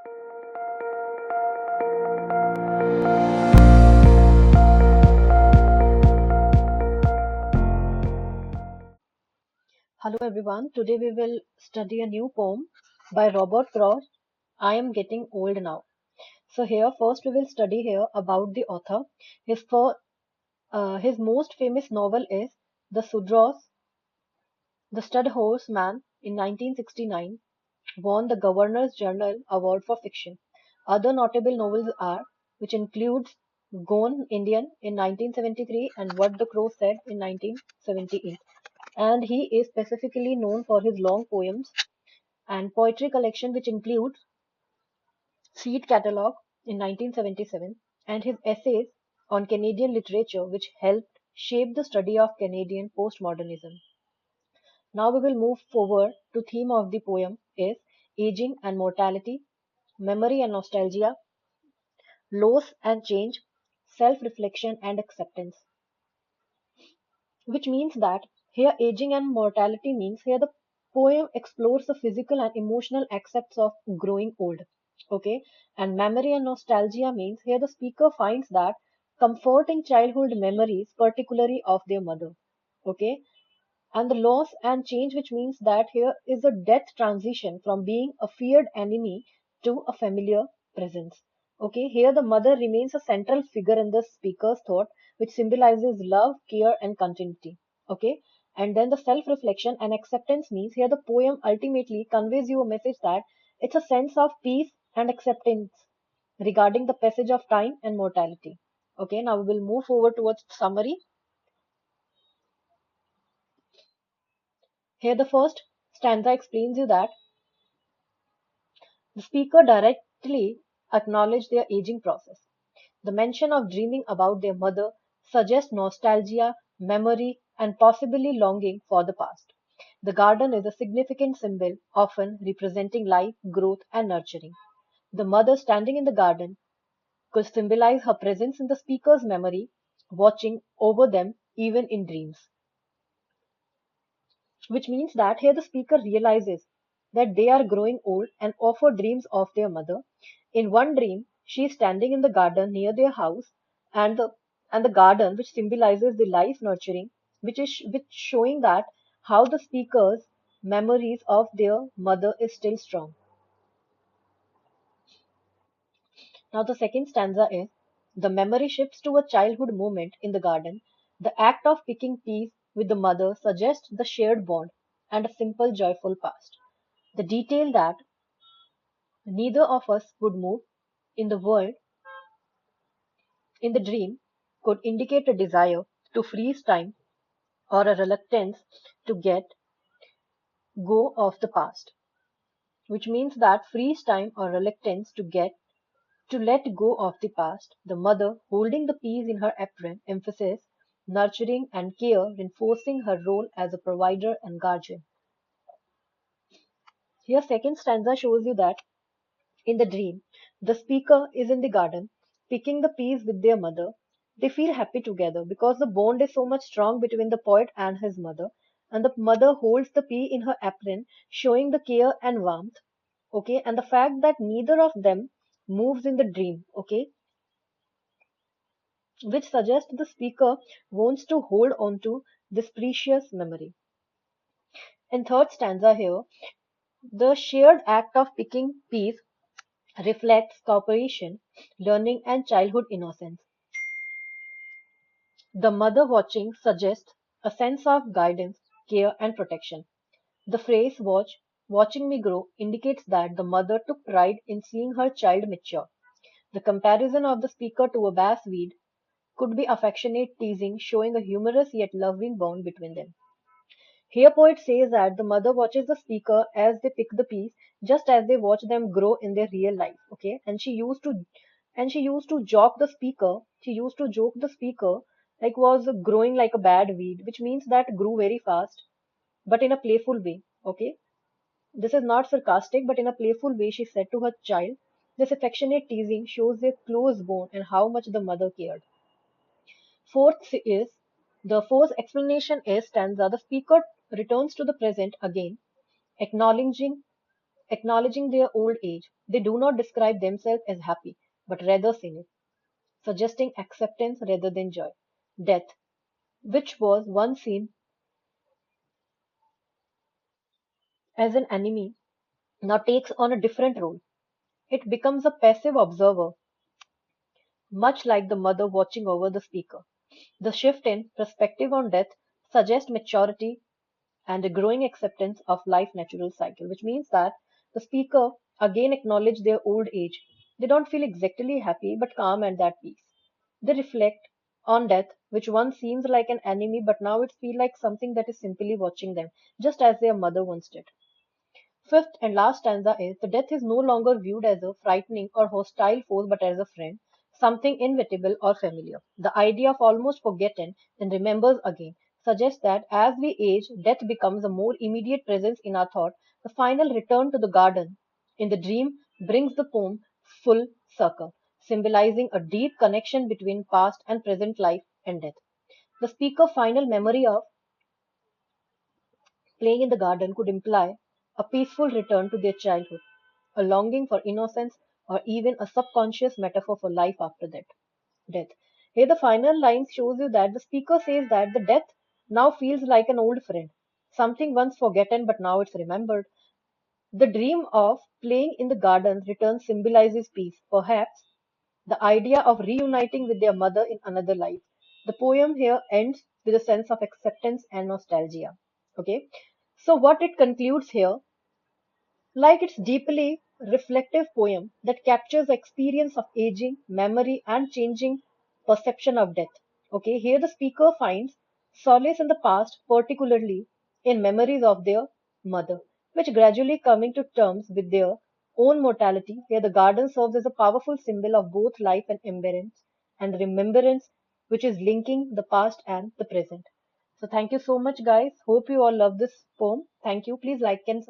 Hello everyone. Today we will study a new poem by Robert Frost. I am getting old now. So here first we will study here about the author. His most famous novel is The Sudros, The Stud Horse Man in 1969 won the Governor's Journal Award for Fiction. Other notable novels are, which includes Gone Indian in 1973 and What the Crow Said in 1978. And he is specifically known for his long poems and poetry collection, which includes Seed Catalogue in 1977 and his essays on Canadian literature, which helped shape the study of Canadian postmodernism. Now we will move forward to theme of the poem is aging and mortality, memory and nostalgia, loss and change, self-reflection and acceptance. Which means that here aging and mortality means here the poem explores the physical and emotional aspects of growing old. Okay, and memory and nostalgia means here the speaker finds that comforting childhood memories, particularly of their mother. Okay, and the loss and change, which means that here is a death transition from being a feared enemy to a familiar presence. Okay, here the mother remains a central figure in the speaker's thought, which symbolizes love, care, and continuity. Okay, and then the self reflection and acceptance means here the poem ultimately conveys you a message that it's a sense of peace and acceptance regarding the passage of time and mortality. Okay, now we will move forward towards summary. Here the first stanza explains you that the speaker directly acknowledged their aging process. The mention of dreaming about their mother suggests nostalgia, memory, and possibly longing for the past. The garden is a significant symbol, often representing life, growth, and nurturing. The mother standing in the garden could symbolize her presence in the speaker's memory, watching over them even in dreams. Which means that here the speaker realizes that they are growing old and offer dreams of their mother. In one dream, she is standing in the garden near their house, and the garden, which symbolizes the life nurturing, which showing that how the speaker's memories of their mother is still strong. Now the second stanza is the memory shifts to a childhood moment in the garden. The act of picking peas with the mother suggests the shared bond and a simple, joyful past. The detail that neither of us would move in the world in the dream could indicate a desire to freeze time or a reluctance to get go of the past, which means that freeze time or reluctance to let go of the past. The mother holding the peas in her apron emphasizes nurturing and care, reinforcing her role as a provider and guardian. Here second stanza shows you that in the dream, the speaker is in the garden picking the peas with their mother. They feel happy together because the bond is so much strong between the poet and his mother. And the mother holds the pea in her apron, showing the care and warmth. Okay, and the fact that neither of them moves in the dream. Okay, which suggests the speaker wants to hold on to this precious memory. In third stanza here, the shared act of picking peas reflects cooperation, learning, and childhood innocence. The mother watching suggests a sense of guidance, care, and protection. The phrase watching me grow indicates that the mother took pride in seeing her child mature. The comparison of the speaker to a bassweed could be affectionate teasing, showing a humorous yet loving bond between them. Here poet says that the mother watches the speaker as they pick the peas, just as they watch them grow in their real life. Okay, and she used to joke the speaker. She used to joke the speaker like was growing like a bad weed, which means that grew very fast, but in a playful way. Okay, this is not sarcastic, but in a playful way, she said to her child. This affectionate teasing shows their close bond and how much the mother cared. The fourth explanation is stanza. The speaker returns to the present again, acknowledging acknowledging their old age. They do not describe themselves as happy, but rather cynic, suggesting acceptance rather than joy. Death, which was once seen as an enemy, now takes on a different role. It becomes a passive observer, much like the mother watching over the speaker. The shift in perspective on death suggests maturity and a growing acceptance of life's natural cycle, which means that the speaker again acknowledge their old age. They don't feel exactly happy but calm and at peace. They reflect on death, which once seems like an enemy, but now it feels like something that is simply watching them, just as their mother once did. Fifth and last stanza is the death is no longer viewed as a frightening or hostile force but as a friend, something inevitable or familiar. The idea of almost forgotten then remembers again suggests that as we age, death becomes a more immediate presence in our thought. The final return to the garden in the dream brings the poem full circle, symbolizing a deep connection between past and present life and death. The speaker's final memory of playing in the garden could imply a peaceful return to their childhood, a longing for innocence, or even a subconscious metaphor for life after that death. Here, the final line shows you that the speaker says that the death now feels like an old friend, something once forgotten but now it's remembered. The dream of playing in the garden return symbolizes peace, perhaps the idea of reuniting with their mother in another life. The poem here ends with a sense of acceptance and nostalgia. Okay, so what it concludes here, like it's deeply reflective poem that captures the experience of aging, memory, and changing perception of death. Okay, here the speaker finds solace in the past, particularly in memories of their mother, which gradually coming to terms with their own mortality. Here the garden serves as a powerful symbol of both life and remembrance, which is linking the past and the present. So thank you so much, guys. Hope you all love this poem. Thank you. Please like and